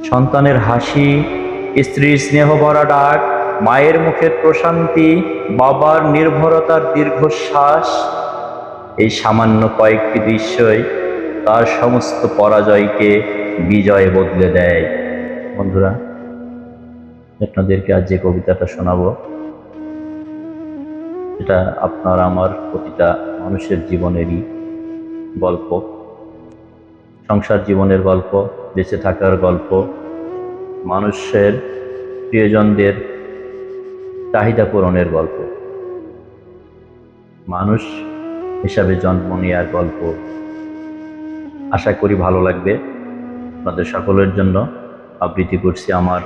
সন্তানের হাসি, স্ত্রীর স্নেহ ভরা ডাক, মায়ের মুখের প্রশান্তি, বাবার নির্ভরতার দীর্ঘশ্বাস, এই সামান্য কয়েকটি দৃশ্যই তার সমস্ত পরাজয়কে বিজয়ে বদলে দেয়। বন্ধুরা, আপনাদেরকে আজ যে কবিতাটা শোনাবো, এটা আপনার আমার প্রতিটা মানুষের জীবনেরই গল্প, সংসার জীবনের গল্প, বেঁচে থাকার গল্প, মানুষের প্রিয়জনদের চাহিদা পূরণের গল্প, মানুষ হিসাবে জন্ম নেওয়ার গল্প। আশা করি ভালো লাগবে। আপনাদের সকলের জন্য আবৃত্তি করছি আমার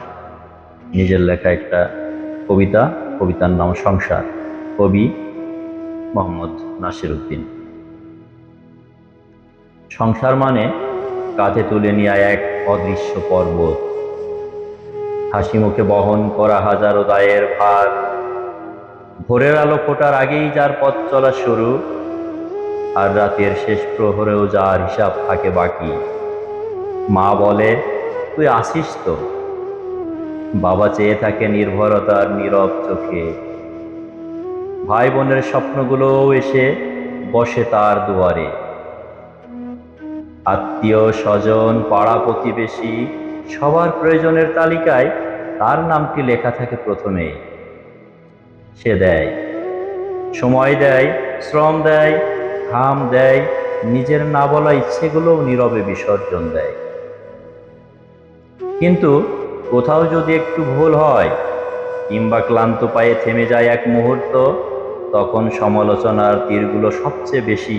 নিজের লেখা একটা কবিতা। কবিতার নাম সংসার, কবি মোহাম্মদ নাসির উদ্দিন। সংসার মানে কাঁধে তুলে নেওয়া এক অদৃশ্য পর্বত, হাসি মুখে বহন করা হাজারো দায়ের ভার, ভোরের আলো ফোটার আগেই যার পথ চলা শুরু, আর রাতের শেষ প্রহরেও যার হিসাব থাকে বাকি। মা বলে, তুই আসিস তো? বাবা চেয়ে থাকে নির্ভরতার নীরব চোখে। ভাই বোনের স্বপ্নগুলোও এসে বসে তার দুয়ারে। আত্মীয় স্বজন, পাড়া প্রতিবেশী, সবার প্রয়োজনের তালিকায় তার নামটি লেখা থাকে প্রথমেই। সে দেয়, সময় দেয়, শ্রম দেয়, ঘাম দেয়, নিজের না বলা ইচ্ছেগুলোও নীরবে বিসর্জন দেয়। কিন্তু কোথাও যদি একটু ভুল হয় কিংবা ক্লান্ত পায়ে থেমে যায় এক মুহূর্ত, তখন সমালোচনার তীরগুলো সবচেয়ে বেশি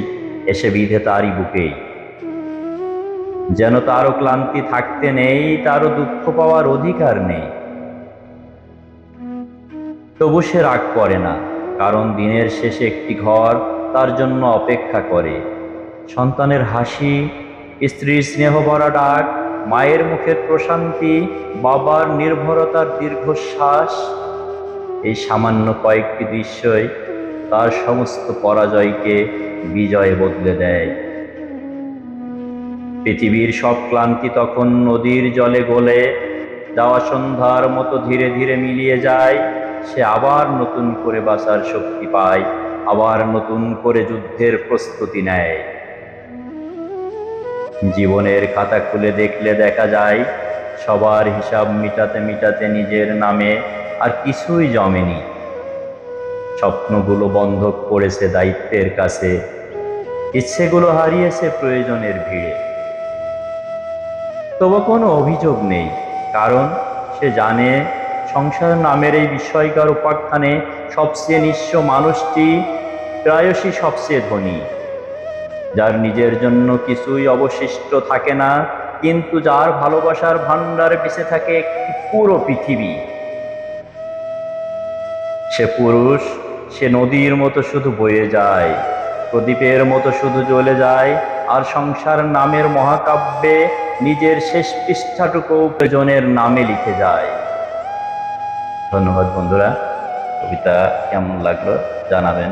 এসে বিঁধে তারই বুকেই। যেন তারও ক্লান্তি থাকতে নেই, তারও দুঃখ পাওয়ার অধিকার নেই। তবু সে রাগ করে না, কারণ দিনের শেষে একটি ঘর তার জন্য অপেক্ষা করে। সন্তানের হাসি, স্ত্রীর স্নেহ ভরা ডাক, মায়ের মুখের প্রশান্তি, বাবার নির্ভরতার দীর্ঘশ্বাস, এই সামান্য কয়েকটি দৃশ্যই তার সমস্ত পরাজয়কে বিজয়ে বদলে দেয়। পৃথিবীর সব ক্লান্তি তখন নদীর জলে গলে যাওয়া সন্ধ্যার মতো ধীরে ধীরে মিলিয়ে যায়। সে আবার নতুন করে বাঁচার শক্তি পায়, আবার নতুন করে যুদ্ধের প্রস্তুতি নেয়। জীবনের খাতা খুলে দেখলে দেখা যায়, সবার হিসাব মিটাতে মিটাতে নিজের নামে আর কিছুই জমেনি। স্বপ্নগুলো বন্ধক পড়েছে দায়িত্বের কাছে, ইচ্ছেগুলো হারিয়েছে প্রয়োজনের ভিড়ে। তবু কোনো অভিযোগ নেই, কারণ সে জানে সংসার নামের এই বিস্ময়কর উপাখ্যানে সবচেয়ে নিঃস্ব মানুষটি প্রায়শই সবচেয়ে ধনী, যার নিজের জন্য কিছুই অবশিষ্ট থাকে না, কিন্তু যার ভালোবাসার ভান্ডার বেঁচে থাকে একটি পুরো পৃথিবী। সে পুরুষ, সে নদীর মতো শুধু বয়ে যায়, প্রদীপের মতো শুধু জ্বলে যায়, আর সংসার নামের মহাকাব্যে নিজের শেষ পৃষ্ঠাটুকু প্রয়োজনের নামে লিখে যায়। ধন্যবাদ বন্ধুরা, কবিতা কেমন লাগলো জানাবেন।